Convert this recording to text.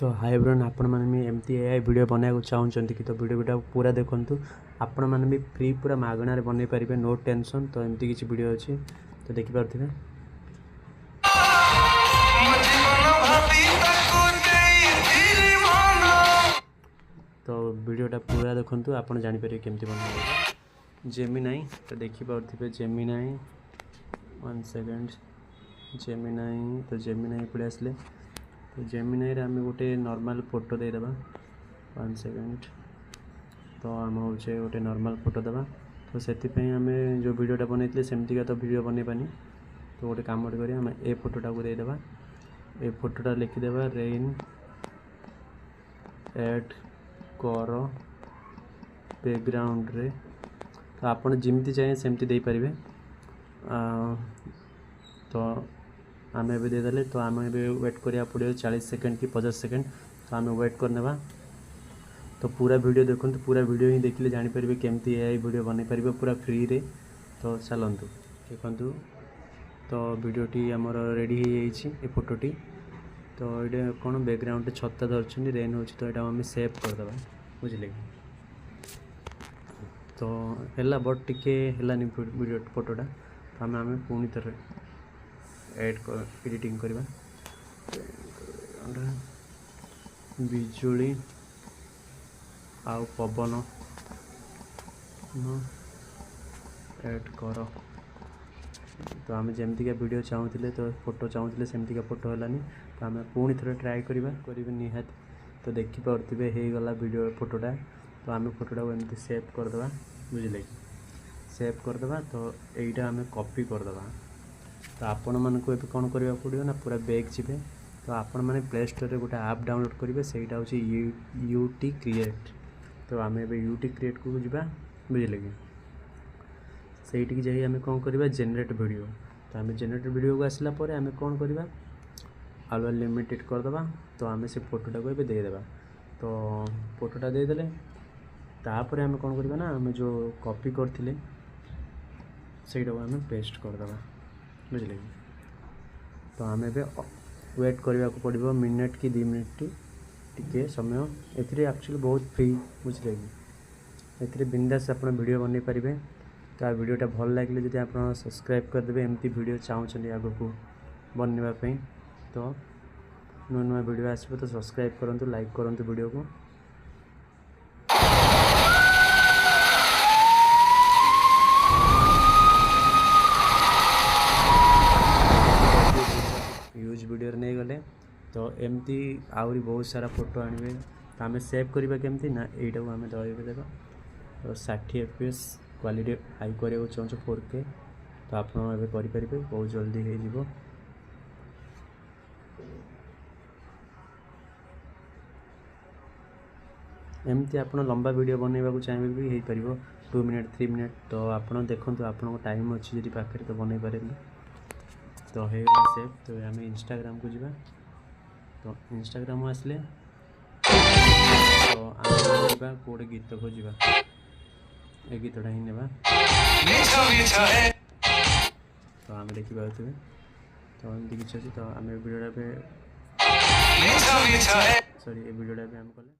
तो hi everyone, आपण मैंने एमती एआई वीडियो बनाया चाहते कि तो वीडियो पूरा देखु आपण मैंने भी फ्री पूरा मागणार बन पारे, नो टेंशन। तो एमती किसी वीडियो अच्छी तो देखिपे। तो वीडियोटा पूरा देखु आप जापर केमती बना जेमिनाई। तो देखिपे जेमिनाई 1 सेकेंड जेमिनाई। तो जेमिनाई पड़े आसले तो जेमिनाई आम गोटे नॉर्मल फोटो देदेबा 1 सेकेंड। तो आम हो गोटे नॉर्मल फोटो देवा। तो से आम जो वीडियोटा बनई सेमतिका तो वीडियो बन पानी। तो गोटे कम करें आम ए फोटोटा को देदेबा। ए फोटोटा लिखिदेबा रेन एड कर बैकग्राउंड रे। तो आपड़ जमती चाहिए सेमती दे पारे। तो आम ए देदेले तो आम ए वेट करा पड़ो 40 सेकेंड कि 50 सेकेंड। तो आम वेट करने। तो पूरा वीडियो देखो, पूरा वीडियो ही देखिले जापर केमती एआई वीडियो बन पारे पूरा फ्री रे। तो चलतु देखु। तो वीडियोटी आमर रेडी हो फोटोटी। तो ये कौन बैकग्राउंड छत्ता धरछन रेन हो। तो यहाँ आम सेव करदे बुझे। तो है बट टिके है वीडियो फोटोटा। तो आम पुणी थर एडिटिंग करवा बिजुली आउ पवन ऐड कर। तो आम जमतीका वीडियो चाहूले तो फोटो चाहूले सेमतिका फोटो है। तो आम पुणी थोड़ा ट्राए करें निहाती। तो देखिपे हो गला वीडियो फोटोटा। तो आम फोटोटा को एमती सेव करदे बुझे कि सेव करदे। तो यहीटा आम कॉपी करदे। तो आपण मानक कौन करने पड़ो ना पूरा बैग जी। तो आपण मैंने प्ले स्टोर रे गोटे ऐप डाउनलोड करेंगे, सहीटा हूँ यूटी क्रिएट। तो आम ए यूटी क्रिएट को जावा बुझे कि सहीटी जाइए आम कौन करवा जेनेरेट वीडियो। तो आम जेनेरेट वीडियो को आसला आम कौन करवा आलुआ लिमिटेड करदे। तो आम से फोटोटा को ये देदेबा। तो फोटोटा देदेले तापर आम कौन करवा ना आम जो कॉपी करथिले सहीटा को आम पेस्ट करदे बुझे। तो आम ए वेट करने को पड़ो मिनिट कि 2 मिनट टी समय। ए एक्चुअली बहुत फ्री बुझे कि ए बिंदास आप वीडियो बन पारे। तो वीडियोटा भल लगे जब आप सब्सक्राइब करदे एमती वीडियो चाहते आग को बनवाई। तो नुआ नुआ वीडियो आसो तो सब्सक्राइब करूँ, लाइक करूँ वीडियो को। यूज वीडियो नहीं गले तो एमती आहरी बहुत सारा फोटो आने। तो आम सेव करवा केमती ना यहीटा को आम दबाई देगा। तो 60 FPS क्वालिटी हाई करने चाहूँ 4K। तो आप करें बहुत जल्दी हो। एमती आप लंबा वीडियो बनवाक चाहिए भी हो पार 2 मिनट 3 मिनट। तो आप देखो आप टाइम अच्छी जी पाखे तो बन पारे। तो है सेव। तो आम इंस्टाग्राम को जावा। तो इंस्टाग्राम आसले तो आम गोटे गीत खोजा ए गीतटा ही नेबा। तो आम देखिए तो एमती किसी अच्छी। तो आम वीडियोटा सॉरी ए वीडियोटा आम कले।